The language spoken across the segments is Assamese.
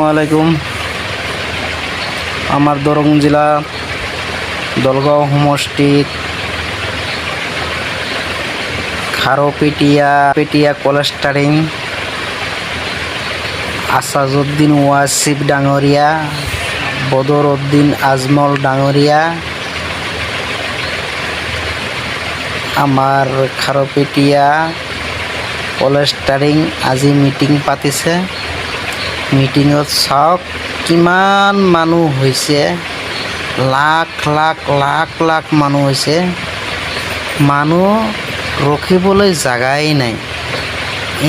আসসালামাইকুম। আমার দরং জেলা দলগাঁও সমষ্টিত খারপেটিয়া কলেস্টারিং আসাদুদ্দিন ওয়াসিফ ডাঙরিয়া, বদরউদ্দিন আজমল ডাঙরিয়া আমার খারপেটিয়া কলেস্টারিং আজি মিটিং পাতিছে। মিটিঙত চাওক কিমান মানুহ হৈছে, লাখ লাখ মানুহ হৈছে। মানুহ ৰখিবলৈ জাগাই নাই,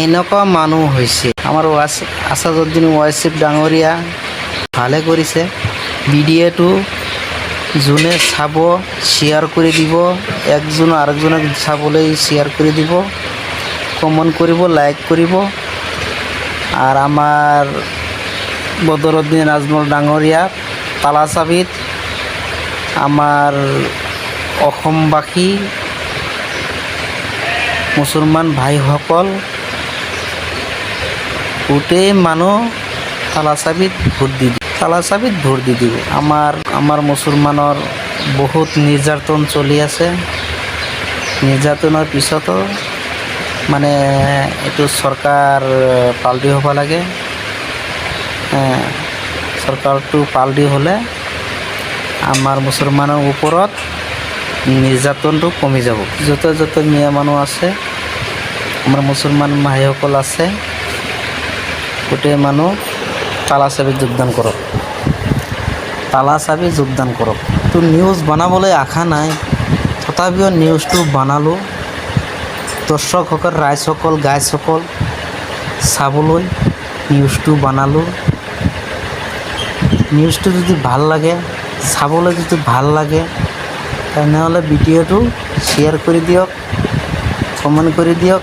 এনেকুৱা মানুহ হৈছে। আমাৰ আসাদুদ্দিন ওয়াসিফ ডাঙৰীয়া ভালে কৰিছে। ভিডিঅ'টো যোনে চাব শ্বেয়াৰ কৰি দিব, একজন আৰেকজনক চাবলৈ শ্বেয়াৰ কৰি দিব, কমেণ্ট কৰিব, লাইক কৰিব। আর আমার বদরউদ্দিন আজমল ডাঙরিয়া তালাচাবিত আমার অসমবাসী মুছলমান ভাইসকল গোটেই মানুহ তালাচাবিত ভোট দি দিব। আমার মুছলমানৰ বহুত নিৰ্যাতন চলি আছে। নিৰ্যাতনৰ পিছতো মানে এইটো চৰকাৰ পাল্টি হ'ব লাগে। চৰকাৰটো পাল্টি হ'লে আমাৰ মুছলমানৰ ওপৰত নিৰ্যাতনটো কমি যাব। য'তে মিয়া মানুহ আছে, আমাৰ মুছলমান ভাইসকল আছে, গোটেই মানুহ তালাচাবিত যোগদান কৰক। তো নিউজ বনাবলৈ আশা নাই, তথাপিও নিউজটো বনালোঁ। দৰ্শকসকল, ৰাইজসকল, গাইজসকল চাবলৈ নিউজটো বনালোঁ। নিউজটো যদি ভাল লাগে, চাবলৈ যদি ভাল লাগে, তেনেহ'লে ভিডিঅ'টো শ্বেয়াৰ কৰি দিয়ক, কমেণ্ট কৰি দিয়ক,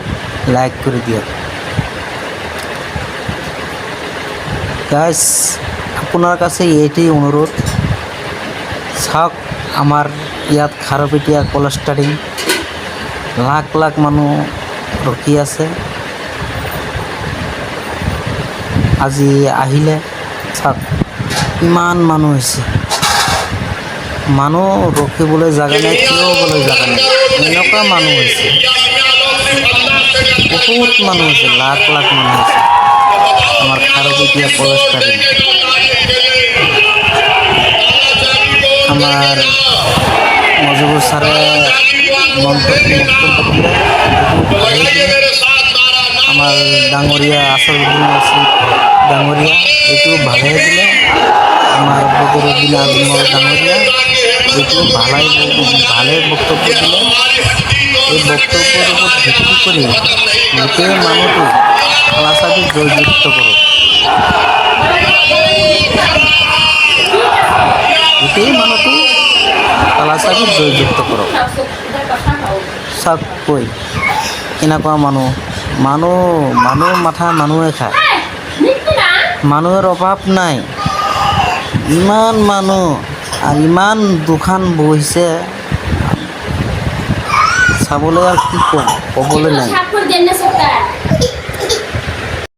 লাইক কৰি দিয়ক। গাইজ, আপোনাৰ কাছে এইটোৱেই অনুৰোধ, চাওক আমাৰ ইয়াত খাৰপেটিয়া কলেস্টাৰিং লাখ মানুহ ৰখি আছে। আজি আহিলে চাওক ইমান মানুহ হৈছে। মানুহ ৰখিবলৈ জাগা নাই, থিয় হ'বলৈ জাগা নাই, এনেকুৱা মানুহ হৈছে। বহুত মানুহ হৈছে, লাখ মানুহ হৈছে আমাৰ খাৰপেটিয়া কলেস্টাৰিং। আমাৰ মজিবুৰ ছাৰে মন্তব্য দিলে, আমাৰ ডাঙৰীয়া আসাদুদ্দিন ওয়াসিফ ডাঙৰীয়া এইটো ভালে দিলে। আমাৰ বদৰউদ্দিন আজমল ডাঙৰীয়া এইটো ভালে বক্তব্য দিলে। এই বক্তব্যৰ ওপৰত ভিত্তি কৰি গোটেই মানুহটো তালাচাবিত জয়যুক্ত কৰক। গোটেই মানুহটো তালাচাবিত জয়যুক্ত কৰক। চাওক কৈ কেনেকুৱা মানুহ মাথা মানুহে খায়। মানুহৰ অভাৱ নাই, ইমান মানুহ আৰু ইমান দোকান বহিছে, চাবলৈ আৰু কি ক'ম, ক'বলৈ নাই।